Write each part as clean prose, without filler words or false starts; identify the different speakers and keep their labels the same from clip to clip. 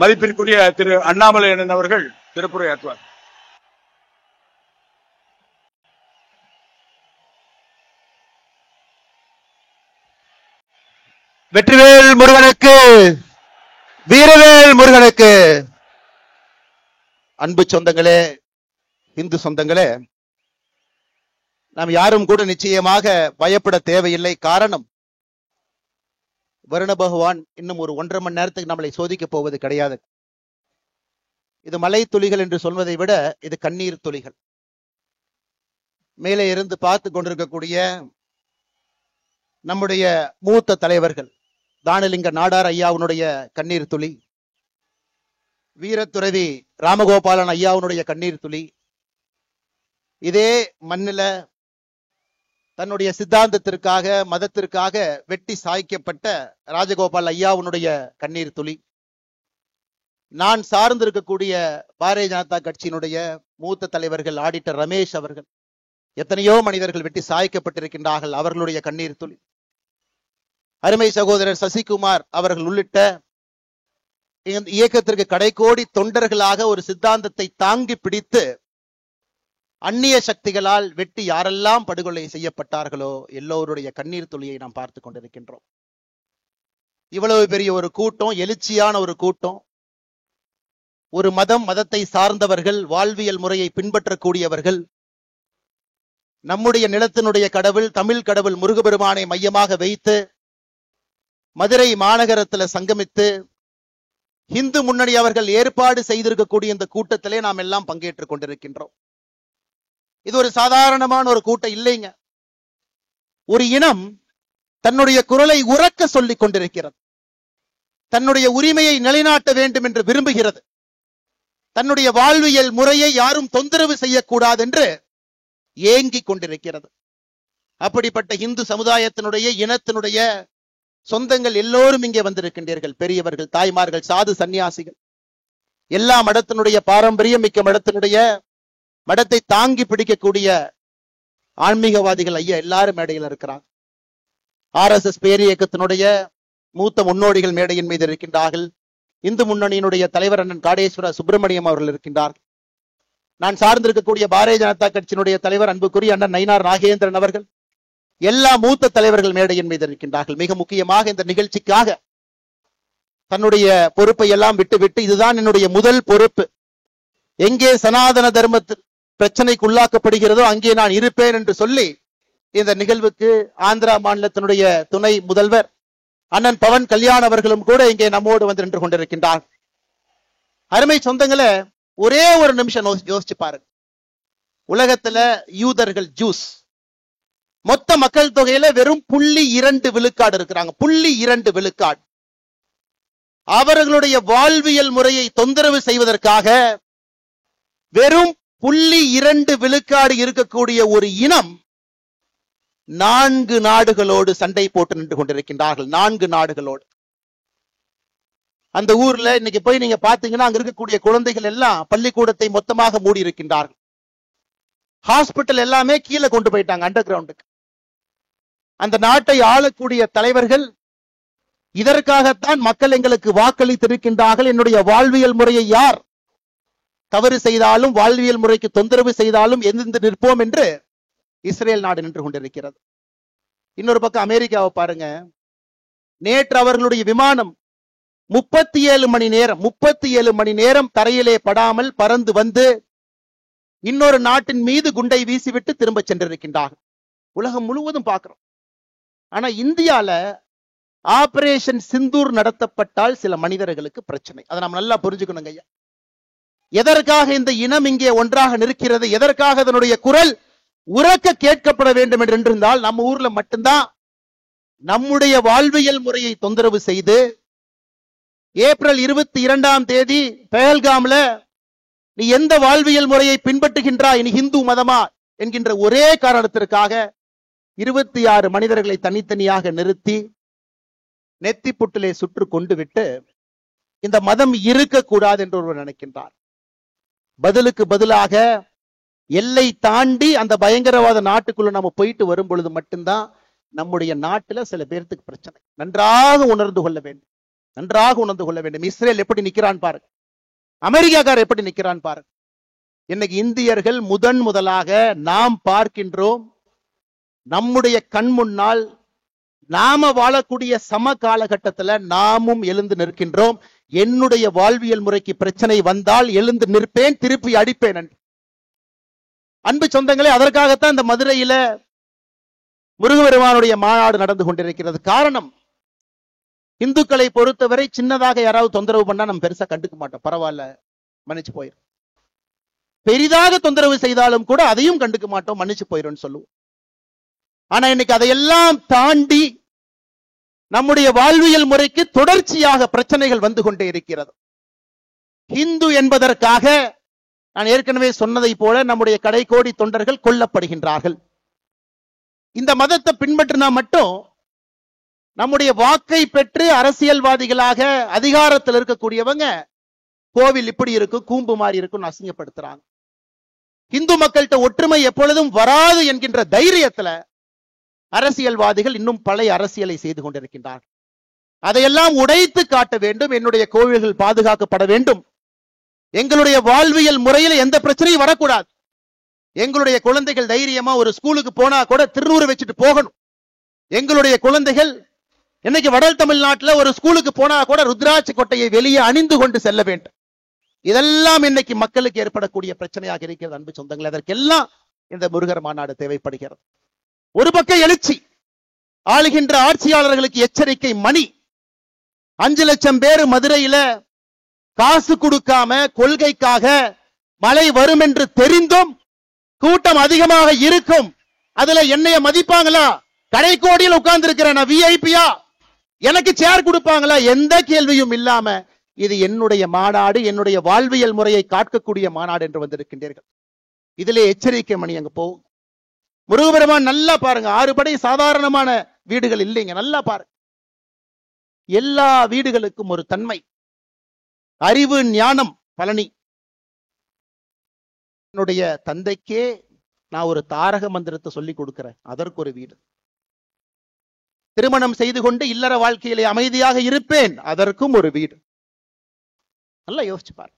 Speaker 1: மதிப்பிற்குரிய திரு அண்ணாமலை அண்ணன் அவர்கள் சிறப்புரையாற்றுவார்.
Speaker 2: வெற்றிவேல் முருகனுக்கு, வீரவேல் முருகனுக்கு. அன்பு சொந்தங்களே, இந்து சொந்தங்களே, நாம் யாரும் கூட நிச்சயமாக பயப்பட தேவையில்லை. காரணம், வருண பகவான் இன்னும் ஒரு 1.5 மணி நேரத்துக்கு நம்மளை சோதிக்க போவது கிடையாது. இது மலை துளிகள் என்று சொல்வதை விட இது கண்ணீர் துளிகள். மேலே இருந்து பார்த்து கொண்டிருக்கக்கூடிய நம்முடைய மூத்த தலைவர்கள், தானலிங்க நாடார் ஐயாவுடைய கண்ணீர் துளி, வீரத்துறவி ராமகோபாலன் ஐயாவுடைய கண்ணீர் துளி, இதே மண்ணில தன்னுடைய சித்தாந்தத்திற்காக மதத்திற்காக வெட்டி சாய்க்கப்பட்ட ராஜகோபால் ஐயாவுடைய கண்ணீர் துளி, நான் சார்ந்திருக்கக்கூடிய பாரதிய ஜனதா கட்சியினுடைய மூத்த தலைவர்கள் ஆடிட்டர் ரமேஷ் அவர்கள், எத்தனையோ மனிதர்கள் வெட்டி சாய்க்கப்பட்டிருக்கின்றார்கள், அவர்களுடைய கண்ணீர் துளி, அருமை சகோதரர் சசிகுமார் அவர்கள் உள்ளிட்ட இந்த இயக்கத்திற்கு கடைக்கோடி தொண்டர்களாக ஒரு சித்தாந்தத்தை தாங்கி பிடித்து அந்நிய சக்திகளால் வெட்டி யாரெல்லாம் படுகொலை செய்யப்பட்டார்களோ எல்லோருடைய கண்ணீர் துளியை நாம் பார்த்து கொண்டிருக்கின்றோம். இவ்வளவு பெரிய ஒரு கூட்டம், எழுச்சியான ஒரு கூட்டம், ஒரு மதத்தை சார்ந்தவர்கள், வாழ்வியல் முறையை பின்பற்றக்கூடியவர்கள், நம்முடைய நிலத்தினுடைய கடவுள் தமிழ் கடவுள் முருகபெருமானை மையமாக வைத்து மதுரை மாநகரத்தில் சங்கமித்து இந்து முன்னணி அவர்கள் ஏற்பாடு செய்திருக்கக்கூடிய இந்த கூட்டத்திலே நாம் எல்லாம் பங்கேற்றுக் கொண்டிருக்கின்றோம். இது ஒரு சாதாரணமான ஒரு கூட்டம் இல்லைங்க. ஒரு இனம் தன்னுடைய குரலை உரக்க சொல்லிக் கொண்டிருக்கிறது, தன்னுடைய உரிமையை நிலைநாட்ட வேண்டும் என்று விரும்புகிறது, தன்னுடைய வாழ்வியல் முறையை யாரும் தொந்தரவு செய்யக்கூடாது என்று ஏங்கிக் கொண்டிருக்கிறது. அப்படிப்பட்ட இந்து சமுதாயத்தினுடைய இனத்தினுடைய சொந்தங்கள் எல்லோரும் இங்கே வந்திருக்கின்றீர்கள். பெரியவர்கள், தாய்மார்கள், சாது சன்னியாசிகள், எல்லா மடத்தினுடைய பாரம்பரியம் மிக்க மடத்தினுடைய மடத்தை தாங்கி பிடிக்கக்கூடிய ஆன்மீகவாதிகள் ஐயா எல்லாரும் மேடையில் இருக்கிறாங்க. RSS பேரிய இயக்கத்தினுடைய மூத்த முன்னோடிகள் மேடையின் மீது இருக்கின்றார்கள். இந்து முன்னணியினுடைய தலைவர் அண்ணன் காடேஸ்வர சுப்பிரமணியம் அவர்கள் இருக்கின்றார்கள். நான் சார்ந்திருக்கக்கூடிய பாரதிய ஜனதா கட்சியினுடைய தலைவர் அன்புக்குரிய அண்ணன் நயினார் நாகேந்திரன் அவர்கள், எல்லா மூத்த தலைவர்கள் மேடையின் மீது இருக்கின்றார்கள். மிக முக்கியமாக இந்த நிகழ்ச்சிக்காக தன்னுடைய பொறுப்பை எல்லாம் விட்டுவிட்டு, இதுதான் என்னுடைய முதல் பொறுப்பு, எங்கே சனாதன தர்ம பிரச்சனைக்கு உள்ளாக்கப்படுகிறதோ அங்கே நான் இருப்பேன் என்று சொல்லி இந்த நிகழ்வுக்கு ஆந்திரா மாநிலத்தினுடைய துணை முதல்வர் அண்ணன் பவன் கல்யாண் அவர்களும் கூட இங்கே நம்மோடு வந்து நின்று கொண்டிருக்கின்றார். அருமை சொந்தங்களை, ஒரே ஒரு நிமிஷம் யோசிச்சு பாருங்க. உலகத்துல யூதர்கள், ஜூஸ், மொத்த மக்கள் தொகையில வெறும் 0.2 விழுக்காடு இருக்கிறாங்க. 0.2 விழுக்காடு. அவர்களுடைய வாழ்வியல் முறையை தொந்தரவு செய்வதற்காக வெறும் 0.2 விழுக்காடு இருக்கக்கூடிய ஒரு இனம் 4 நாடுகளோடு சண்டை போட்டு நின்று கொண்டிருக்கின்றார்கள். 4 நாடுகளோடு. அந்த ஊர்ல இன்னைக்கு போய் நீங்க பாத்தீங்கன்னா அங்க இருக்கக்கூடிய குழந்தைகள் எல்லாம் பள்ளிக்கூடத்தை மொத்தமாக மூடி இருக்கின்றார்கள். ஹாஸ்பிட்டல் எல்லாமே கீழே கொண்டு போயிட்டாங்க, அண்டர் கிரவுண்டுக்கு. அந்த நாட்டை ஆளக்கூடிய தலைவர்கள் இதற்காகத்தான் மக்கள் எங்களுக்கு வாக்களித்திருக்கின்றார்கள், என்னுடைய வாழ்வியல் முறையை யார் தவறு செய்தாலும், வாழ்வியல் முறைக்கு தொந்தரவு செய்தாலும் எதிர்த்து நிற்போம் என்று இஸ்ரேல் நாடு நின்று கொண்டிருக்கிறது. இன்னொரு பக்கம் அமெரிக்காவை பாருங்க. நேற்று அவர்களுடைய விமானம் 37 மணி நேரம் தரையிலே படாமல் பறந்து வந்து இன்னொரு நாட்டின் மீது குண்டை வீசிவிட்டு திரும்ப சென்றிருக்கின்றார்கள். உலகம் முழுவதும் பார்க்கிறோம். ஆனா இந்தியால ஆபரேஷன் சிந்தூர் நடத்தப்பட்டால் சில மனிதர்களுக்கு பிரச்சனை. அதை நாம் நல்லா புரிஞ்சுக்கணுங்க ஐயா. எதற்காக இந்த இனம் இங்கே ஒன்றாக நிற்கிறது, எதற்காக அதனுடைய குரல் உரக்க கேட்கப்பட வேண்டும் என்று இருந்தால், நம்ம ஊர்ல மட்டும்தான் நம்முடைய வாழ்வியல் முறையை தொந்தரவு செய்து ஏப்ரல் 22ஆம் தேதி பெஹல்காம்ல நீ எந்த வாழ்வியல் முறையை பின்பற்றுகின்றாய், நீ இந்து மதமா என்கின்ற ஒரே காரணத்திற்காக 26 மனிதர்களை தனித்தனியாக நிறுத்தி நெத்தி புட்டிலே சுற்று கொண்டு விட்டு இந்த மதம் இருக்கக்கூடாது என்று ஒருவர் நினைக்கின்றார். பதிலுக்கு பதிலாக எல்லை தாண்டி அந்த பயங்கரவாத நாட்டுக்குள்ள நம்ம போயிட்டு வரும் பொழுது மட்டும்தான் நம்முடைய நாட்டுல சில பேர்த்துக்கு பிரச்சனை. நன்றாக உணர்ந்து கொள்ள வேண்டும். நன்றாக உணர்ந்து கொள்ள வேண்டும். இஸ்ரேல் எப்படி நிக்கிறான் பாருங்க, அமெரிக்காக்காரர் எப்படி நிக்கிறான் பாருங்க. இன்னைக்கு இந்தியர்கள் முதலாக நாம் பார்க்கின்றோம், நம்முடைய கண் முன்னால் நாம வாழக்கூடிய சம காலகட்டத்துல நாமும் எழுந்து நிற்கின்றோம். என்னுடைய வாழ்வியல் முறைக்கு பிரச்சனை வந்தால் எழுந்து நிற்பேன், திருப்பி அடிப்பேன் என்று. அன்பு சொந்தங்களே, அதற்காகத்தான் இந்த மதுரையில முருகபெருமானுடைய மாநாடு நடந்து கொண்டிருக்கிறது. காரணம், இந்துக்களை பொறுத்தவரை சின்னதாக யாராவது தொந்தரவு பண்ணா நம்ம பெருசா கண்டுக்க மாட்டோம், பரவாயில்ல மன்னிச்சு போயிடும். பெரிதாக தொந்தரவு செய்தாலும் கூட அதையும் கண்டுக்க மாட்டோம், மன்னிச்சு போயிடும் சொல்லுவோம். ஆனா இன்னைக்கு அதையெல்லாம் தாண்டி நம்முடைய வாழ்வியல் முறைக்கு தொடர்ச்சியாக பிரச்சனைகள் வந்து கொண்டே இருக்கிறது. இந்து என்பதற்காக நான் ஏற்கனவே சொன்னதை போல நம்முடைய கடைக்கோடி தொண்டர்கள் கொல்லப்படுகின்றார்கள். இந்த மதத்தை பின்பற்றினா மட்டும் நம்முடைய வாக்கை பெற்று அரசியல்வாதிகளாக அதிகாரத்தில் இருக்கக்கூடியவங்க கோவில் இப்படி இருக்கும், கூம்பு மாதிரி இருக்கும் அசிங்கப்படுத்துறாங்க. இந்து மக்கள்கிட்ட ஒற்றுமை எப்பொழுதும் வராது என்கின்ற தைரியத்துல அரசியல்வாதிகள் இன்னும் பழைய அரசியலை செய்து கொண்டிருக்கின்றார்கள். அதையெல்லாம் உடைத்து காட்ட வேண்டும். என்னுடைய கோவில்கள் பாதுகாக்கப்பட வேண்டும். எங்களுடைய வாழ்வியல் முறையில் எந்த பிரச்சனையும் வரக்கூடாது. எங்களுடைய குழந்தைகள் தைரியமா ஒரு ஸ்கூலுக்கு போனா கூட திருநூறு வச்சுட்டு போகணும். எங்களுடைய குழந்தைகள் இன்னைக்கு வட தமிழ்நாட்டில் ஒரு ஸ்கூலுக்கு போனா கூட ருத்ராட்ச கொட்டையை வெளியே அணிந்து கொண்டு செல்ல வேண்டும். இதெல்லாம் இன்னைக்கு மக்களுக்கு ஏற்படக்கூடிய பிரச்சனையாக இருக்கிறது. அன்பு சொந்தங்கள், அதற்கெல்லாம் இந்த முருகர் மாநாடு தேவைப்படுகிறது. ஒரு பக்கம் எழுச்சி, ஆளுகின்ற ஆட்சியாளர்களுக்கு எச்சரிக்கை மணி. 5 லட்சம் பேர் மதுரையில காசு கொடுக்காம கொள்கைக்காக மழை வரும் என்று தெரிந்தும் கூட்டம் அதிகமாக இருக்கும். அதுல என்னைய மதிப்பாங்களா? கடைக்கோடியில் உட்கார்ந்து இருக்கிறேன் விஐபியா, எனக்கு சேர் கொடுப்பாங்களா? எந்த கேள்வியும் இல்லாம இது என்னுடைய மாநாடு, என்னுடைய வாழ்வியல் முறையை காக்கக்கூடிய மாநாடு என்று வந்திருக்கின்றீர்கள். இதிலே எச்சரிக்கை மணி அங்க போகும். முருகபெருமான் நல்லா பாருங்க, 6 படை சாதாரணமான வீடுகள் இல்லைங்க. நல்லா பாருங்க, எல்லா வீடுகளுக்கும் ஒரு தன்மை, அறிவு, ஞானம். பழனி என்னுடைய தந்தைக்கே நான் ஒரு தாரக மந்திரத்தை சொல்லி கொடுக்கிறேன், அதற்கு ஒரு வீடு. திருமணம் செய்து கொண்டு இல்லற வாழ்க்கையிலே அமைதியாக இருப்பேன், அதற்கும் ஒரு வீடு. நல்லா யோசிச்சு பாரு.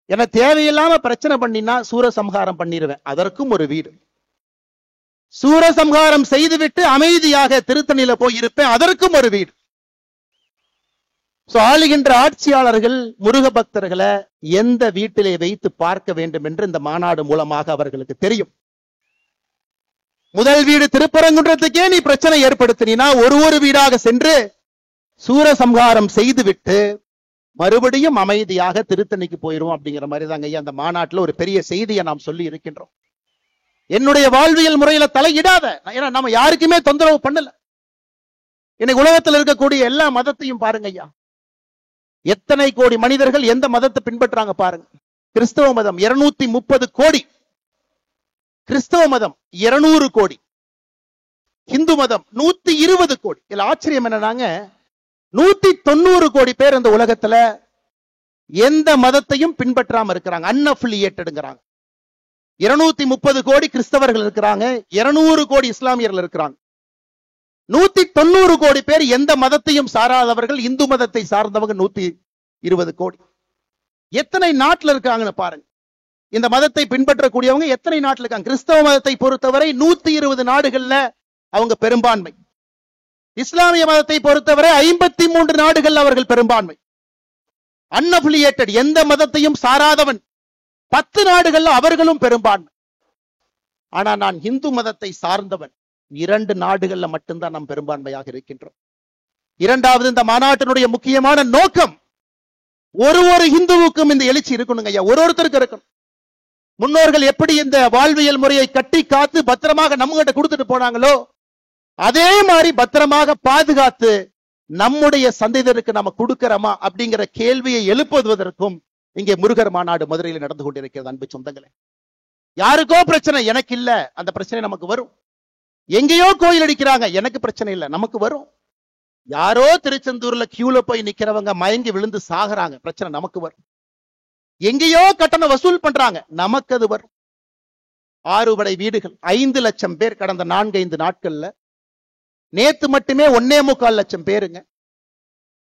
Speaker 2: என தேவையில்லாம பிரச்சனை பண்ணினா சூரசம்ஹாரம் பண்ணிடுவேன், அதற்கும் ஒரு வீடு. சூரசம்ஹாரம் செய்துவிட்டு அமைதியாக திருத்தணியில போய் இருப்பேன், அதற்கும் ஒரு வீடு. ஆளுகின்ற ஆட்சியாளர்கள் முருக பக்தர்களை எந்த வீட்டிலே வைத்து பார்க்க வேண்டும் என்று இந்த மாநாடு மூலமாக அவர்களுக்கு தெரியும். முதல் வீடு திருப்பரங்குன்றத்துக்கே நீ பிரச்சனை ஏற்படுத்தினா ஒரு வீடாக சென்று சூரசம்ஹாரம் செய்துவிட்டு மறுபடியும் அமைதியாக திருத்தணிக்கு போயிரும். அப்படிங்கிற மாதிரி தாங்க ஐயா அந்த மாநாட்டில் ஒரு பெரிய செய்தியை நாம் சொல்லி இருக்கின்றோம். என்னுடைய வாழ்வியல் முறையில தலையிடாத, ஏன்னா நம்ம யாருக்குமே தொந்தரவு பண்ணல. இன்னைக்கு உலகத்தில் இருக்கக்கூடிய எல்லா மதத்தையும் பாருங்க ஐயா, எத்தனை கோடி மனிதர்கள் எந்த மதத்தை பின்பற்றாங்க பாருங்க. கிறிஸ்தவ மதம் 230 கோடி, கிறிஸ்தவ மதம் 200 கோடி, இந்து மதம் 120 கோடி. இதுல ஆச்சரியம் என்னன்னாங்க, 190 கோடி பேர் இந்த உலகத்துல எந்த மதத்தையும் பின்பற்றாம இருக்கிறாங்க, அன்அஃபிலியேட்டடுங்கிறாங்க. 230 கோடி கிறிஸ்தவர்கள் இருக்கிறாங்க, 200 கோடி இஸ்லாமியர்கள் இருக்கிறாங்க. 190 கோடி பேர் எந்த மதத்தையும் சாராதவர்கள், இந்து மதத்தை சார்ந்தவங்க 120 கோடி. எத்தனை நாட்டில் இருக்காங்கன்னு பாருங்க. இந்த மதத்தை பின்பற்றக்கூடியவங்க எத்தனை நாட்டில் இருக்காங்க? கிறிஸ்தவ மதத்தை பொறுத்தவரை 120 நாடுகள்ல அவங்க பெரும்பான்மை. இஸ்லாமிய மதத்தை பொறுத்தவரை 53 நாடுகள் அவர்கள் பெரும்பான்மை. அன்அஃபிலியேட்டட், எந்த மதத்தையும் சாராதவன் 10 நாடுகள்ல அவர்களும் பெரும்பான்மை. ஆனா நான் இந்து மதத்தை சார்ந்தவன் 2 நாடுகள்ல மட்டும்தான் நாம் பெரும்பான்மையாக இருக்கின்றோம். இரண்டாவது, இந்த மாநாட்டினுடைய முக்கியமான நோக்கம், ஒரு இந்துவுக்கும் இந்த எழுச்சி இருக்கணுங்க ஐயா, ஒருத்தருக்கு இருக்கணும். முன்னோர்கள் எப்படி இந்த வாழ்வியல் முறையை கட்டி காத்து பத்திரமாக நம்மகிட்ட கொடுத்துட்டு போனாங்களோ அதே மாதிரி பத்திரமாக பாதுகாத்து நம்முடைய சந்ததியருக்கு நம்ம கொடுக்கிறோமா அப்படிங்கிற கேள்வியை எழுப்புவதற்கும் இங்கே முருகர் மாநாடு மதுரையில் நடந்து கொண்டிருக்கிறது. அன்பு சொந்தங்களே, யாருக்கோ பிரச்சனை, எனக்கு இல்ல, அந்த பிரச்சனை நமக்கு வரும். எங்கேயோ கோயில் அடிக்கிறாங்க, எனக்கு பிரச்சனை இல்லை, நமக்கு வரும். யாரோ திருச்செந்தூர்ல கியூல போய் நிக்கிறவங்க மயங்கி விழுந்து சாகுறாங்க, பிரச்சனை நமக்கு வரும். எங்கேயோ கட்டணம் வசூல் பண்றாங்க, நமக்கு அது வரும். 6 படை வீடுகள், 5 லட்சம் பேர் கடந்த 4-5 நாட்கள்ல. நேத்து மட்டுமே 1.25 லட்சம் பேருங்க.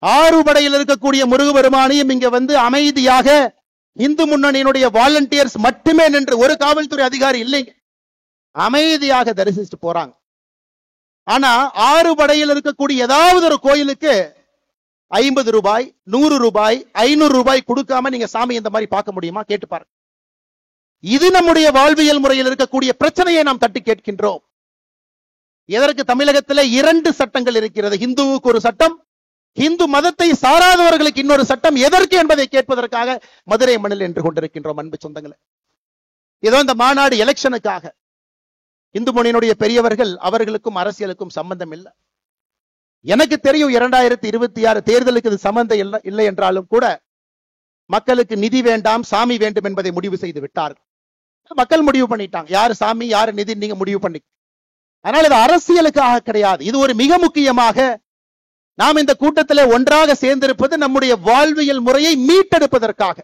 Speaker 2: ஆறுபடையில் இருக்கக்கூடிய முருகபெருமானையும் இங்க வந்து அமைதியாக இந்து முன்னணியினுடைய வாலண்டியர்ஸ் மட்டுமே நின்று, ஒரு காவல்துறை அதிகாரி இல்லைங்க, அமைதியாக தரிசிச்சுட்டு போறாங்க. ஆனா ஆறுபடையில் இருக்கக்கூடிய ஏதாவது ஒரு கோயிலுக்கு 50 ரூபாய், 100 ரூபாய், 500 ரூபாய் கொடுக்காம நீங்க சாமி இந்த மாதிரி பார்க்க முடியுமா? கேட்டு பாருங்க. இது நம்முடைய வாழ்வியல் முறையில் இருக்கக்கூடிய பிரச்சனையை நாம் தட்டி கேட்கின்றோம். எதற்கு தமிழகத்தில் 2 சட்டங்கள் இருக்கிறது? இந்துவுக்கு ஒரு சட்டம், இந்து மதத்தை சாராதவர்களுக்கு இன்னொரு சட்டம். எதற்கு என்பதை கேட்பதற்காக மதுரை மண்ணில் என்று கொண்டிருக்கின்றோம். அன்பு சொந்தங்களே, ஏதோ இந்த மாநாடு எலெக்ஷனுக்காக. இந்து முன்னணியினுடைய பெரியவர்கள், அவர்களுக்கும் அரசியலுக்கும் சம்பந்தம் இல்லை. எனக்கு தெரியும் 2026 தேர்தலுக்கு இது சம்பந்தம் இல்லை என்றாலும் கூட மக்களுக்கு நிதி வேண்டாம், சாமி வேண்டும் என்பதை முடிவு செய்து விட்டார்கள். மக்கள் முடிவு பண்ணிட்டாங்க, யாரு சாமி யாரு நிதி நீங்க முடிவு பண்ணி. அதனால இது அரசியலுக்காக கிடையாது. இது ஒரு மிக முக்கியமாக நாம் இந்த கூட்டத்தில் ஒன்றாக சேர்ந்திருப்பது நம்முடைய வாழ்வியல் முறையை மீட்டெடுப்பதற்காக,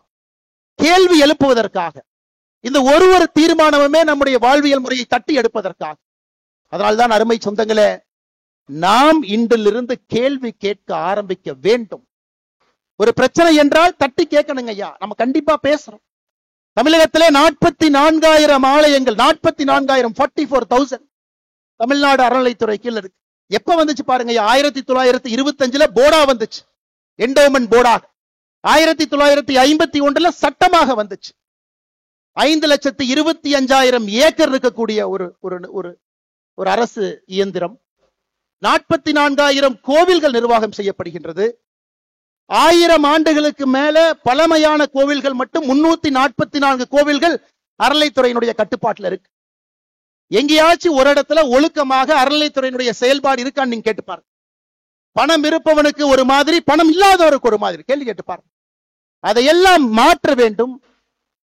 Speaker 2: கேள்வி எழுப்புவதற்காக. இந்த ஒரு தீர்மானமுமே நம்முடைய வாழ்வியல் முறையை தட்டி எடுப்பதற்காக. அதனால்தான் அருமை சொந்தங்களே, நாம் இன்றிலிருந்து கேள்வி கேட்க ஆரம்பிக்க வேண்டும். ஒரு பிரச்சனை என்றால் தட்டி கேட்கணுங்க ஐயா. நம்ம கண்டிப்பா பேசுறோம். தமிழகத்திலே 44,000 ஆலயங்கள், 44,000 44,000 தமிழ்நாடு அறநிலைத்துறை கீழ் இருக்கு. எப்ப வந்துச்சு பாருங்க, 1925 போர்டா வந்துச்சு, என்டோமென்ட் போர்டாக. 1951 சட்டமாக வந்துச்சு. 5,25,000 ஏக்கர் இருக்கக்கூடிய ஒரு அரசு இயந்திரம். 44,000 கோவில்கள் நிர்வாகம் செய்யப்படுகின்றது. 1000 ஆண்டுகளுக்கு மேல பழமையான கோவில்கள் மட்டும் 344 கோவில்கள் அறநிலைத்துறையினுடைய கட்டுப்பாட்டில் இருக்கு. எங்கேயாச்சும் ஒரு இடத்துல ஒழுக்கமாக அறநிலைத்துறையினுடைய செயல்பாடு இருக்கான்னு நீங்க கேட்டுப்பாரு. பணம் இருப்பவனுக்கு ஒரு மாதிரி, பணம் இல்லாதவருக்கு ஒரு மாதிரி. கேள்வி கேட்டுப்பாரு. அதையெல்லாம் மாற்ற வேண்டும்.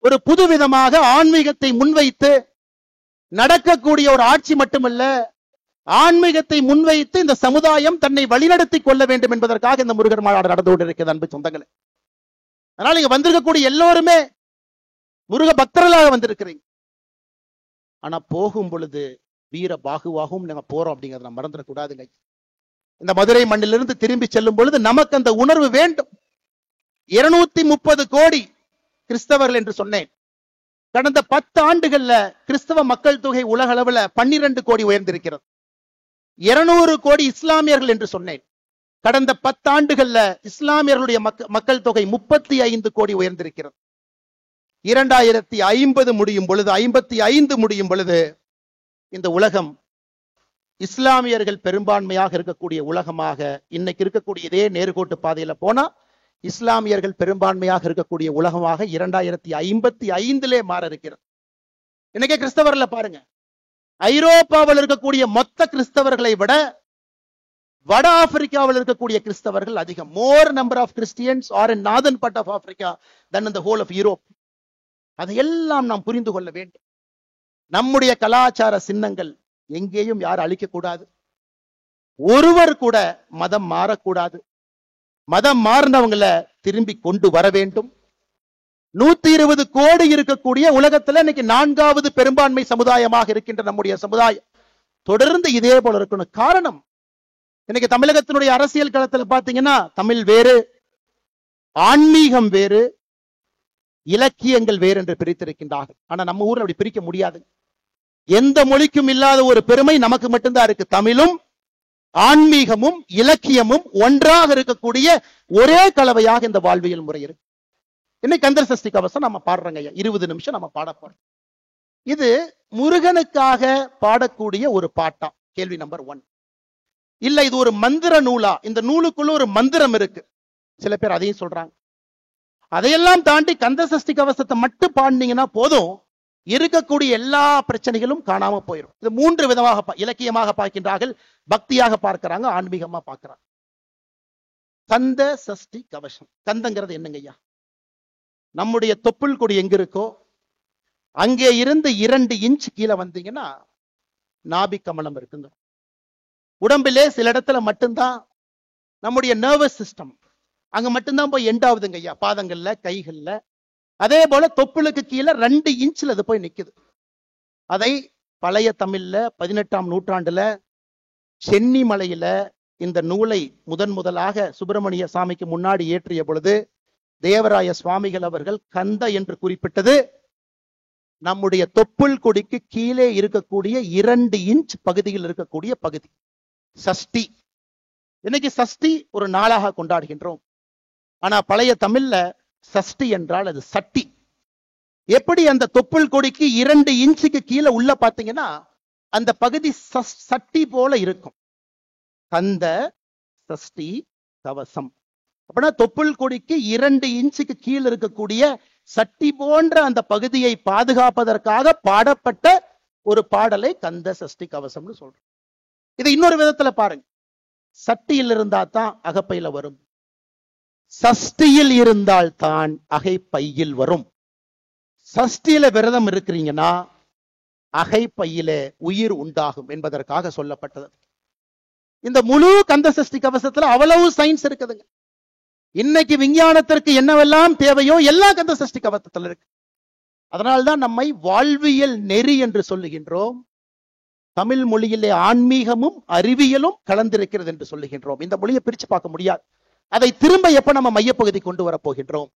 Speaker 2: ஒரு புதுவிதமாக ஆன்மீகத்தை முன்வைத்து நடக்கக்கூடிய ஒரு ஆட்சி மட்டுமல்ல, ஆன்மீகத்தை முன்வைத்து இந்த சமுதாயம் தன்னை வழிநடத்தி கொள்ள வேண்டும் என்பதற்காக இந்த முருகர் மாநாடு நடந்து கொண்டிருக்கிறது. அன்பு சொந்தங்களே, அதனால இங்க வந்திருக்கக்கூடிய எல்லோருமே முருக பக்தர்களாக வந்திருக்கிறீங்க. ஆனா போகும் பொழுது வீர பாகுவாகவும் நாங்க போறோம் அப்படிங்கிறத நம்ம மறந்துடக்கூடாதுங்க. இந்த மதுரை மண்ணிலிருந்து திரும்பி செல்லும் பொழுது நமக்கு அந்த உணர்வு வேண்டும். 230 கோடி கிறிஸ்தவர்கள் என்று சொன்னேன். கடந்த 10 ஆண்டுகள்ல கிறிஸ்தவ மக்கள் தொகை உலக அளவுல 12 கோடி உயர்ந்திருக்கிறது. 200 கோடி இஸ்லாமியர்கள் என்று சொன்னேன். கடந்த 10 ஆண்டுகள்ல இஸ்லாமியர்களுடைய மக்கள் தொகை 35 கோடி உயர்ந்திருக்கிறது. 2050 முடியும் பொழுது, 55 முடியும் பொழுது இந்த உலகம் இஸ்லாமியர்கள் பெரும்பான்மையாக இருக்கக்கூடிய உலகமாக, இன்னைக்கு இருக்கக்கூடிய இதே நேர்கோட்டு பாதையில போனா இஸ்லாமியர்கள் பெரும்பான்மையாக இருக்கக்கூடிய உலகமாக 2055 மாற இருக்கிறது. இன்னைக்கு கிறிஸ்தவர்ல பாருங்க, ஐரோப்பாவில் இருக்கக்கூடிய மொத்த கிறிஸ்தவர்களை விட வட ஆப்பிரிக்காவில் இருக்கக்கூடிய கிறிஸ்தவர்கள் அதிகம். More number of Christians are in northern part of Africa than in the whole of Europe. அதையெல்லாம் நாம் புரிந்து கொள்ள வேண்டும். நம்முடைய கலாச்சார சின்னங்கள் எங்கேயும் யாரும் அழிக்க கூடாது. ஒருவர் கூட மதம் மாறக்கூடாது. மதம் மாறினவங்களை திரும்பி கொண்டு வர வேண்டும். 120 கோடி இருக்கக்கூடிய உலகத்துல இன்னைக்கு 4வது பெரும்பான்மை சமுதாயமாக இருக்கின்ற நம்முடைய சமுதாயம் தொடர்ந்து இதே போல இருக்கணும். காரணம், இன்னைக்கு தமிழகத்தினுடைய அரசியல் களத்துல பாத்தீங்கன்னா தமிழ் வேறு, ஆன்மீகம் வேறு, இலக்கியங்கள் வேறு என்று பிரித்திருக்கின்றார்கள். ஆனா நம்ம ஊர்ல அப்படி பிரிக்க முடியாது. எந்த மொழிக்கும் இல்லாத ஒரு பெருமை நமக்கு மட்டும்தான் இருக்கு. தமிழும் ஆன்மீகமும் இலக்கியமும் ஒன்றாக இருக்கக்கூடிய ஒரே கலவையாக இந்த வாழ்வியல் முறை இருக்கு. இன்னைக்கு கந்தர் சஷ்டி கவசம் நம்ம பாடுறோங்க, 20 நிமிஷம் நம்ம பாட போறோம். இது முருகனுக்காக பாடக்கூடிய ஒரு பாட்டா? கேள்வி நம்பர் 1. இல்ல இது ஒரு மந்திர நூலா? இந்த நூலுக்குள்ள ஒரு மந்திரம் இருக்கு, சில பேர் அதையும் சொல்றாங்க. அதையெல்லாம் தாண்டி கந்த சஷ்டி கவசத்தை மட்டும் பாடினீங்கன்னா போதும், இருக்கக்கூடிய எல்லா பிரச்சனைகளும் காணாம போயிடும். இது 3 விதமாக இலக்கியமாக பார்க்கின்றார்கள், பக்தியாக பார்க்கிறாங்க, ஆன்மீகமா பார்க்கிறாங்க. கந்த சஷ்டி கவசம். கந்தங்கிறது என்னங்க ஐயா? நம்முடைய தொப்புள் கொடி எங்க இருக்கோ அங்கே இருந்து 2 இன்ச் கீழே வந்தீங்கன்னா நாபி கமலம் இருக்குங்க. உடம்பிலே சில இடத்துல மட்டும்தான் நம்முடைய நர்வஸ் சிஸ்டம் அங்க மட்டும்தான் போய் எண்ட் ஆகுதுங்க ஐயா, பாதங்கள்ல கைகள்ல. அதே போல தொப்புளுக்கு கீழே 2 இன்ச்ல அது போய் நிக்குது. அதை பழைய தமிழ்ல 18ஆம் நூற்றாண்டுல சென்னி மலையில இந்த நூலை முதலாக சுப்பிரமணிய சாமிக்கு முன்னாடி ஏற்றிய பொழுது தேவராய சுவாமிகள் அவர்கள் கந்த என்று குறிப்பிட்டது நம்முடைய தொப்புள் கொடிக்கு கீழே இருக்கக்கூடிய 2 இன்ச் பகுதியில் இருக்கக்கூடிய பகுதி. சஷ்டி. இன்னைக்கு சஷ்டி ஒரு நாளாக கொண்டாடுகின்றோம். ஆனா பழைய தமிழ்ல சஷ்டி என்றால் அது சட்டி. எப்படி அந்த தொப்புள் கொடிக்கு 2 இன்ச்சுக்கு கீழே உள்ள பாத்தீங்கன்னா அந்த பகுதி சட்டி போல இருக்கும். கந்த சஷ்டி கவசம். அப்படின்னா தொப்புள் கொடிக்கு 2 இன்ச்சுக்கு கீழே இருக்கக்கூடிய சட்டி போன்ற அந்த பகுதியை பாதுகாப்பதற்காக பாடப்பட்ட ஒரு பாடலை கந்த சஷ்டி கவசம்னு சொல்றோம். இது இன்னொரு விதத்துல பாருங்க. சட்டியில் இருந்தா தான் அகப்பையில வரும், சஷ்டியில் இருந்தால் தான் அகைப்பையில் வரும். சஷ்டியில விரதம் இருக்கிறீங்கன்னா அகைப்பையில உயிர் உண்டாகும் என்பதற்காக சொல்லப்பட்டது. இந்த முழு கந்த சஷ்டி கவசத்துல அவ்வளவு சயின்ஸ் இருக்குதுங்க. இன்னைக்கு விஞ்ஞானத்திற்கு என்னவெல்லாம் தேவையோ எல்லாம் கந்த சஷ்டி கவசத்துல இருக்கு. அதனால்தான் நம்மை வாழ்வியல் நெறி என்று சொல்லுகின்றோம். தமிழ் மொழியிலே ஆன்மீகமும் அறிவியலும் கலந்திருக்கிறது என்று சொல்லுகின்றோம். இந்த மொழியை பிரிச்சு பார்க்க முடியாது. அதை திரும்ப எப்ப நம்ம மையப்பகுதி கொண்டு வர போகின்றோம்?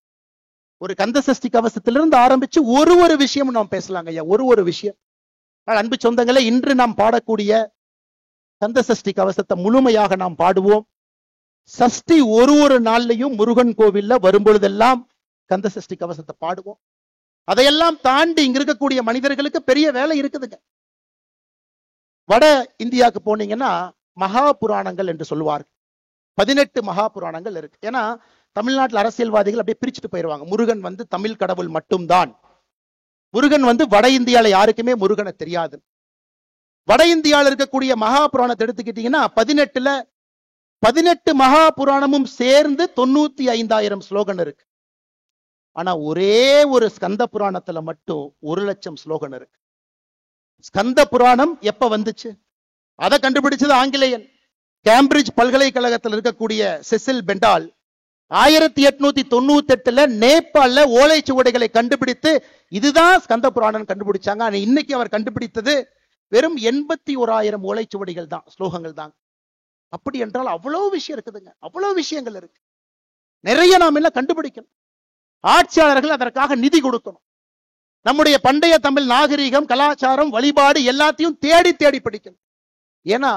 Speaker 2: ஒரு கந்த சஷ்டி கவசத்திலிருந்து ஆரம்பிச்சு ஒரு விஷயம் நாம் பேசலாங்க ஐயா. ஒரு விஷயம். அன்பு சொந்தங்களே, இன்று நாம் பாடக்கூடிய கந்த சஷ்டி கவசத்தை முழுமையாக நாம் பாடுவோம். சஷ்டி ஒரு நாள்லையும் முருகன் கோவில்ல வரும்பொழுதெல்லாம் கந்த சஷ்டி கவசத்தை பாடுவோம். அதையெல்லாம் தாண்டி இங்க இருக்கக்கூடிய மனிதர்களுக்கு பெரிய வேலை இருக்குதுங்க. வட இந்தியாவுக்கு போனீங்கன்னா மகா புராணங்கள் என்று சொல்லுவார்கள். 18 மகா புராணங்கள் இருக்கு. ஏன்னா தமிழ்நாட்டில் அரசியல்வாதிகள் அப்படியே பிரிச்சுட்டு போயிருவாங்க. முருகன் தமிழ் கடவுள் மட்டும்தான். முருகன் வட இந்தியால யாருக்குமே முருகனை தெரியாது. வட இந்தியாவில் இருக்கக்கூடிய மகா புராணத்தை எடுத்துக்கிட்டீங்கன்னா 18 மகா புராணமும் சேர்ந்து 95,000 ஸ்லோகன் இருக்கு. ஆனா ஒரே ஒரு ஸ்கந்த புராணத்துல மட்டும் 1,00,000 ஸ்லோகன் இருக்கு. ஸ்கந்த புராணம் எப்ப வந்துச்சு? அதை கண்டுபிடிச்சது ஆங்கிலேயன். கேம்பிரிட்ஜ் பல்கலைக்கழகத்தில் இருக்கக்கூடிய செசில் பெண்டால் 1898 நேபாள ஓலைச்சுவடைகளை கண்டுபிடித்து இதுதான் ஸ்கந்த புராணம் கண்டுபிடிச்சாங்க. ஆனா இன்னைக்கு அவர் கண்டுபிடித்தது வெறும் 81,000 ஓலைச்சுவடிகள் தான், ஸ்லோகங்கள் தான். அப்படி என்றால் அவ்வளவு விஷயம் இருக்குதுங்க. அவ்வளவு விஷயங்கள் இருக்கு. நிறைய நாம் என்ன கண்டுபிடிக்கணும். ஆட்சியாளர்கள் அதற்காக நிதி கொடுக்கணும். நம்முடைய பண்டைய தமிழ் நாகரிகம், கலாச்சாரம், வழிபாடு எல்லாத்தையும் தேடி தேடி படிக்கணும். ஏன்னா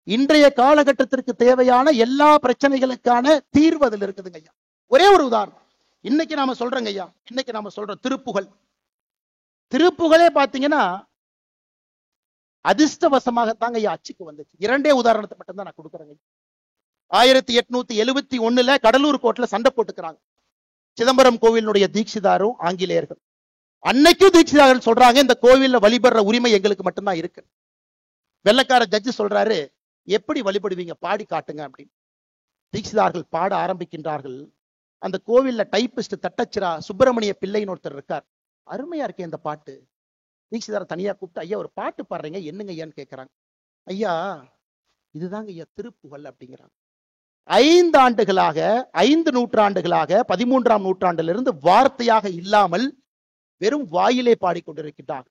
Speaker 2: இன்றைய காலகட்டத்திற்கு தேவையான எல்லா பிரச்சனைகளுக்கான தீர்வு அதில் இருக்குதுங்க ஐயா. ஒரே ஒரு உதாரணம் இன்னைக்கு நாம சொல்றோங்க ஐயா. இன்னைக்கு நாம சொல்றோம் திருப்புகழே பாத்தீங்கன்னா அதிர்ஷ்டவசமாகத்தாங்க ஐயா அச்சுக்கு வந்துச்சு. 2 உதாரணத்தை மட்டும்தான் நான் கொடுக்குறேங்க. 1871 கடலூர் கோட்ல சண்டை போட்டுக்கிறாங்க சிதம்பரம் கோவிலுடைய தீட்சிதாரும் ஆங்கிலேயர்கள். அன்னைக்கும் தீட்சிதார்கள் சொல்றாங்க இந்த கோவில்ல வழிபடுற உரிமை எங்களுக்கு மட்டும்தான் இருக்கு. வெள்ளக்கார ஜட்ஜு சொல்றாரு, எப்படி வழிபடுவீங்க, பாடி காட்டுங்க அப்படின்னு. தீட்சிதார்கள் பாட ஆரம்பிக்கின்றார்கள். அந்த கோவில்ல டைப்பிஸ்ட் தட்டச்சிரா சுப்பிரமணிய பிள்ளைன்னு ஒருத்தர் இருக்கார். அருமையா இருக்கே இந்த பாட்டு. தீட்சிதார தனியா கூப்பிட்டு, ஐயா ஒரு பாட்டு பாடுறீங்க, என்னங்க ஐயான்னு கேட்கிறாங்க. ஐயா இதுதாங்க ஐயா திருப்புகழ் அப்படிங்கிறாங்க. 5 நூற்றாண்டுகளாக 13ஆம் நூற்றாண்டிலிருந்து வார்த்தையாக இல்லாமல் வெறும் வாயிலே பாடிக்கொண்டிருக்கிறார்.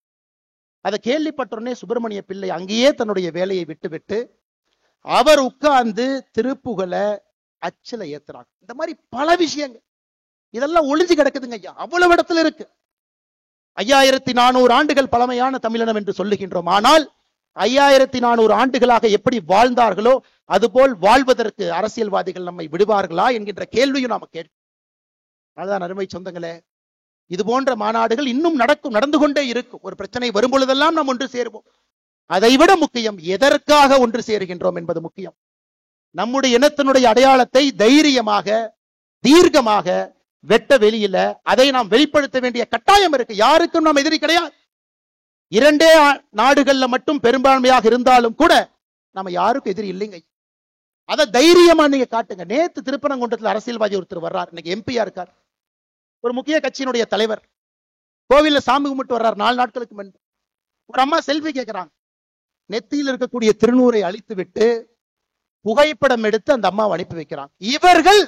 Speaker 2: அதை கேள்விப்பட்டோடனே சுப்பிரமணிய பிள்ளை அங்கேயே தன்னுடைய வேலையை விட்டு அவர் உட்கார்ந்து திருப்புகழை அச்சில ஏத்துறாங்க. இந்த மாதிரி பல விஷயங்கள் இதெல்லாம் ஒளிஞ்சு கிடக்குதுங்க ஐயா. அவ்வளவு இடத்துல இருக்கு. 5400 ஆண்டுகள் பழமையான தமிழினம் என்று சொல்லுகின்றோம். ஆனால் 5400 ஆண்டுகளாக எப்படி வாழ்ந்தார்களோ அதுபோல் வாழ்வதற்கு அரசியல்வாதிகள் நம்மை விடுவார்களா என்கின்ற கேள்வியும் நாம கேட்கும். அதுதான் அருமை சொந்தங்களே, இது போன்ற மாநாடுகள் இன்னும் நடந்து கொண்டே இருக்கும். ஒரு பிரச்சனை வரும் பொழுதெல்லாம் நாம் ஒன்று சேருவோம். அதைவிட முக்கியம் எதற்காக ஒன்று சேருகின்றோம் என்பது முக்கியம். நம்முடைய இனத்தினுடைய அடையாளத்தை தைரியமாக தீர்க்கமாக வெட்ட வெளியில அதை நாம் வெளிப்படுத்த வேண்டிய கட்டாயம் இருக்கு. யாருக்கும் நாம் எதிரி கிடையாது. 2 நாடுகள்ல மட்டும் பெரும்பான்மையாக இருந்தாலும் கூட நம்ம யாருக்கும் எதிரி இல்லைங்க. அதை தைரியமா நீங்க காட்டுங்க. நேத்து திருப்பரங்குன்றத்தில் அரசியல்வாதி ஒருத்தர் வர்றார், இன்னைக்கு எம்பியா இருக்கார், ஒரு முக்கிய கட்சியினுடைய தலைவர். கோவில்ல சாமி கும்பிட்டு வர்றார் 4 நாட்களுக்கு முன்பு. ஒரு அம்மா செல்ஃபி கேட்கிறாங்க. நெத்தியில் இருக்கக்கூடிய திருநூரை அழித்து விட்டு புகைப்படம் எடுத்து அந்த அம்மாவை அனுப்பி வைக்கிறாங்க. இவர்கள்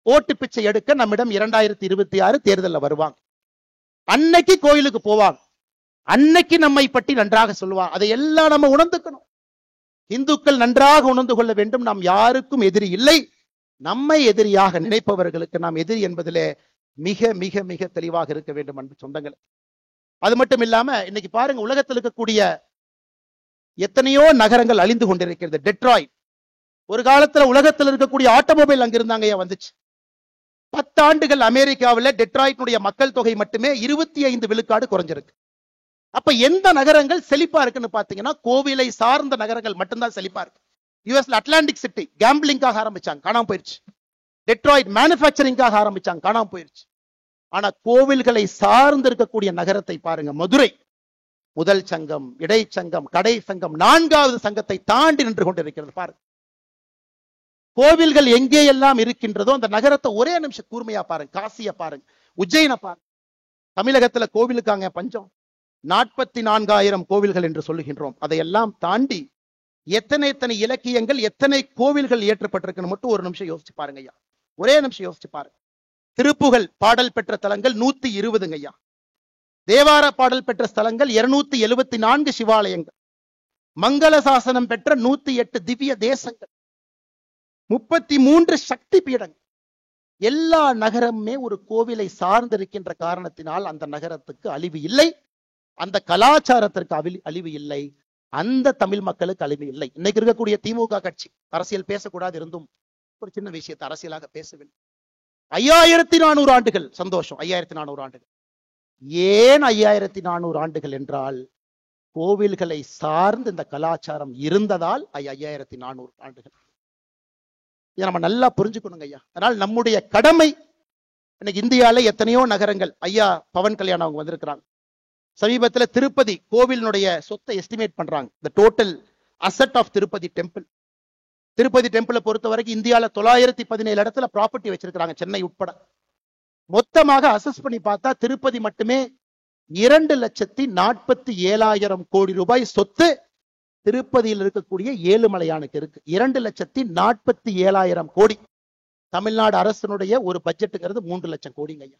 Speaker 2: ஓட்டு பிச்சை எடுக்க நம்மிடம் 2026 தேர்தலில் வருவாங்க. அன்னைக்கு கோயிலுக்கு போவாங்க. அன்னைக்கு நம்மை பற்றி நன்றாக சொல்லுவாங்க. அதை எல்லாம் நம்ம உணர்ந்துக்கணும். இந்துக்கள் நன்றாக உணர்ந்து கொள்ள வேண்டும், நாம் யாருக்கும் எதிரி இல்லை. நம்மை எதிரியாக நினைப்பவர்களுக்கு நாம் எதிரி என்பதிலே மிக மிக மிக தெளிவாக இருக்க வேண்டும் அன்பு சொந்தங்களே. அது மட்டும் இல்லாம இன்னைக்கு பாருங்க, உலகத்தில் இருக்கக்கூடிய எத்தனையோ நகரங்கள் அழிந்து கொண்டிருக்கிறது. டெட்ராய்ட் ஒரு காலத்துல உலகத்தில் இருக்கக்கூடிய ஆட்டோமொபைல் அங்கிருந்தாங்க வந்துச்சு. 10 ஆண்டுகள் அமெரிக்காவில் டெட்ராய்டினுடைய மக்கள் தொகை மட்டுமே 25 விழுக்காடு குறைஞ்சிருக்கு. அப்ப எந்த நகரங்கள் செழிப்பா இருக்குன்னு பாத்தீங்கன்னா கோவிலை சார்ந்த நகரங்கள் மட்டும்தான் செழிப்பா இருக்கு. யுஎஸ்ல அட்லாண்டிக் சிட்டி கேம்பிளிங்காக ஆரம்பிச்சாங்க, காணாம போயிருச்சு. டெட்ராய்ட் மேனுஃபேக்சரிங்காக ஆரம்பிச்சாங்க, காணாம போயிருச்சு. ஆனா கோவில்களை சார்ந்து இருக்கக்கூடிய நகரத்தை பாருங்க, மதுரை முதல் சங்கம், இடைச்சங்கம், கடை சங்கம், 4வது சங்கத்தை தாண்டி நின்று கொண்டிருக்கிறது. பாருங்க, கோவில்கள் எங்கே எல்லாம் இருக்கின்றதோ அந்த நகரத்தை ஒரே நிமிஷம் கூர்மையா பாருங்க. காசிய பாருங்க, உஜ்ஜயினை பாருங்க. தமிழகத்துல கோவிலுக்காங்க பஞ்சம். 44,000 கோவில்கள் என்று சொல்லுகின்றோம். அதையெல்லாம் தாண்டி எத்தனை எத்தனை இலக்கியங்கள், எத்தனை கோவில்கள் இயற்றப்பட்டிருக்குன்னு மட்டும் ஒரு நிமிஷம் யோசிச்சு பாருங்க ஐயா. ஒரே நிமிஷம் யோசிச்சு பாருங்க. திருப்புகழ் பாடல் பெற்ற தலங்கள் 120 ஐயா. தேவார பாடல் பெற்ற ஸ்தலங்கள் 274 சிவாலயங்கள். மங்கள சாசனம் பெற்ற 108 திவ்ய தேசங்கள், 33 சக்தி பீடங்கள். எல்லா நகரமுமே ஒரு கோவிலை சார்ந்திருக்கின்ற காரணத்தினால் அந்த நகரத்துக்கு அழிவு இல்லை, அந்த கலாச்சாரத்திற்கு அழிவு இல்லை, அந்த தமிழ் மக்களுக்கு அழிவு இல்லை. இன்னைக்கு இருக்கக்கூடிய திமுக கட்சி அரசியல் பேசக்கூடாது இருந்தும் ஒரு சின்ன விஷயத்தை அரசியலாக பேசவில்லை. 5400 ஆண்டுகள் சந்தோஷம். 5400 ஆண்டுகள். ஏன் 5400 ஆண்டுகள் என்றால் கோவில்களை சார்ந்து இந்த கலாச்சாரம் இருந்ததால் 5400 ஆண்டுகள். இதை நம்ம நல்லா புரிஞ்சுக்கணுங்க ஐயா. அதனால் நம்முடைய கடமை, இன்னைக்கு இந்தியால எத்தனையோ நகரங்கள், ஐயா பவன் கல்யாணம் அவங்க வந்திருக்கிறாங்க. சமீபத்தில் திருப்பதி கோவிலினுடைய சொத்தை எஸ்டிமேட் பண்றாங்க. the total asset of Tirupati temple. Tirupati டெம்பிளை பொறுத்த வரைக்கும் இந்தியாவில் 917 இடத்துல ப்ராப்பர்ட்டி வச்சிருக்கிறாங்க, சென்னை உட்பட. மொத்தமாக அசஸ் பண்ணி பார்த்தா திருப்பதி மட்டுமே 2,47,000 கோடி ரூபாய் சொத்து திருப்பதியில் இருக்கக்கூடிய ஏழுமலையானுக்கு இருக்கு. 2,47,000 கோடி. தமிழ்நாடு அரசனுடைய ஒரு பட்ஜெட்டுங்கிறது 3 லட்சம் கோடிங்க ஐயா.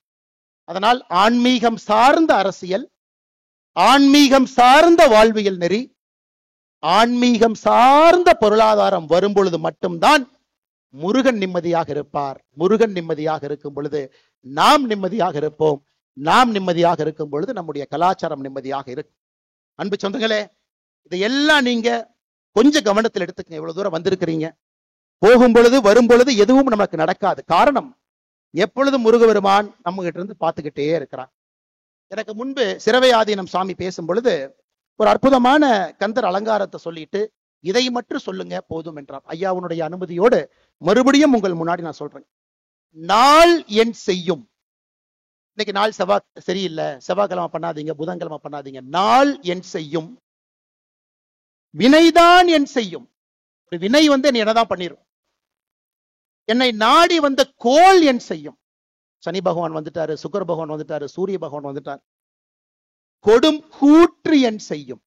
Speaker 2: அதனால் ஆன்மீகம் சார்ந்த அரசியல், ஆன்மீகம் சார்ந்த வாழ்வியல் நெறி, ஆன்மீகம் சார்ந்த பொருளாதாரம் வரும் பொழுது மட்டும்தான் முருகன் நிம்மதியாக இருப்பார். முருகன் நிம்மதியாக இருக்கும் பொழுது நாம் நிம்மதியாக இருப்போம். நாம் நிம்மதியாக இருக்கும் பொழுது நம்முடைய கலாச்சாரம் நிம்மதியாக இருக்கும். அன்பு சொந்தங்களே, இதையெல்லாம் நீங்க கொஞ்சம் கவனத்தில் எடுத்துக்கங்க. எவ்வளவு தூரம் வந்திருக்கிறீங்க. போகும் பொழுது வரும் பொழுது எதுவும் நமக்கு நடக்காது. காரணம், எப்பொழுதும் முருகபெருமான் நம்ம கிட்ட இருந்து பார்த்துக்கிட்டே இருக்கிறான். எனக்கு முன்பு சிரவை ஆதீனம் சாமி பேசும் பொழுது ஒரு அற்புதமான கந்தர் அலங்காரத்தை சொல்லிட்டு இதை மட்டும் சொல்லுங்க போதும் என்றார். ஐயாவுடைய அனுமதியோடு மறுபடியும் உங்கள் முன்னாடி நான் சொல்றேன். நாள் என் செய்யும். இன்னைக்கு நாள் சரியில்லை, செவ்வாய்க்கிழமை பண்ணாதீங்க, புதன்கிழமை பண்ணாதீங்க. நாள் என் செய்யும், வினைதான் என் செய்யும். வினை என்னை என்னதான் பண்ணிரும். என்னை நாடி வந்த கோள் என் செய்யும். சனி பகவான் வந்துட்டாரு, சுக்கர பகவான் வந்துட்டாரு, சூரிய பகவான் வந்துட்டார். கொடும் கூற்று என் செய்யும்.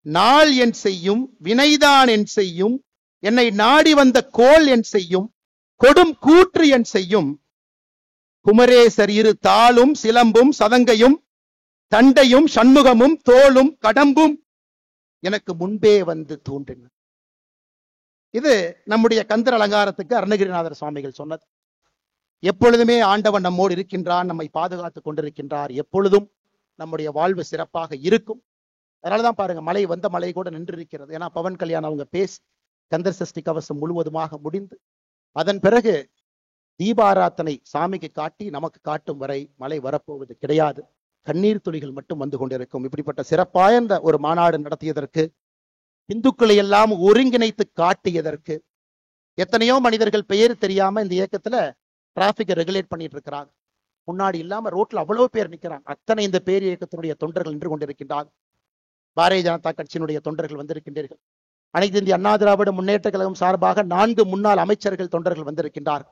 Speaker 2: நாள் என் செய்யும், வினைதான் என் செய்யும், என்னை நாடி வந்த கோள் என் செய்யும், கொடும் கூற்று என் செய்யும். குமரேசர் இரு தாளும் சிலம்பும் சதங்கையும் தண்டையும் சண்முகமும் தோளும் கடம்பும் எனக்கு முன்பே வந்து தோன்றின. இது நம்முடைய கந்தர் அலங்காரத்துக்கு அருணகிரிநாதர் சுவாமிகள் சொன்னது. எப்பொழுதுமே ஆண்டவன் நம்மோடு இருக்கின்றான், நம்மை பாதுகாத்துக் கொண்டிருக்கின்றார். எப்பொழுதும் நம்முடைய வாழ்வு சிறப்பாக இருக்கும். அதனாலதான் பாருங்க, மலை வந்த மலை கூட நின்று இருக்கிறது. ஏன்னா பவன் கல்யாணம் அவங்க பேசி கந்தர் சஷ்டி கவசம் முழுவதுமாக முடிந்து அதன் பிறகு தீபாராத்தனை சாமிக்கு காட்டி நமக்கு காட்டும் வரை மழை வரப்போவது கிடையாது. கண்ணீர் துளிகள் மட்டும் வந்து கொண்டிருக்கும். இப்படிப்பட்ட சிறப்பாய்ந்த ஒரு மாநாடு நடத்தியதற்கு, இந்துக்களை எல்லாம் ஒருங்கிணைத்து காட்டியதற்கு, எத்தனையோ மனிதர்கள் பெயர் தெரியாம இந்த இயக்கத்துல டிராபிக்கை ரெகுலேட் பண்ணிட்டு இருக்கிறாங்க. முன்னாடி இல்லாம ரோட்ல அவ்வளவு பேர் நிற்கிறாங்க. அத்தனை இந்த பேர் இயக்கத்தினுடைய தொண்டர்கள் நின்று கொண்டிருக்கின்றார். பாரதிய ஜனதா கட்சியினுடைய தொண்டர்கள் வந்திருக்கின்றீர்கள். அனைத்து இந்திய அண்ணா திராவிட முன்னேற்ற கழகம் சார்பாக 4 முன்னாள் அமைச்சர்கள் தொண்டர்கள் வந்திருக்கின்றார்.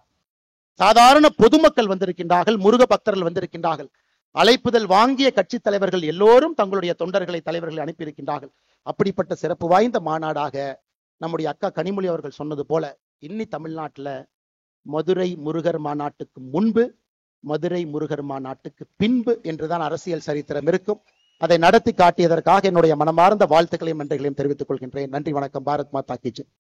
Speaker 2: சாதாரண பொதுமக்கள் வந்திருக்கின்றார்கள். முருக பக்தர்கள் வந்திருக்கின்றார்கள். அழைப்புதல் வாங்கிய கட்சி தலைவர்கள் எல்லோரும் தங்களுடைய தொண்டர்களை தலைவர்களை அனுப்பியிருக்கின்றார்கள். அப்படிப்பட்ட சிறப்பு வாய்ந்த மாநாடாக நம்முடைய அக்கா கனிமொழி அவர்கள் சொன்னது போல இன்னி தமிழ்நாட்டுல மதுரை முருகர் மாநாட்டுக்கு முன்பு, மதுரை முருகர் மாநாட்டுக்கு பின்பு என்றுதான் அரசியல் சரித்திரம் இருக்கும். அதை நடத்தி காட்டியதற்காக என்னுடைய மனமார்ந்த வாழ்த்துக்களையும் நன்றிகளையும் தெரிவித்துக் கொள்கின்றேன். நன்றி, வணக்கம். பாரத் மாதா கி ஜெய்.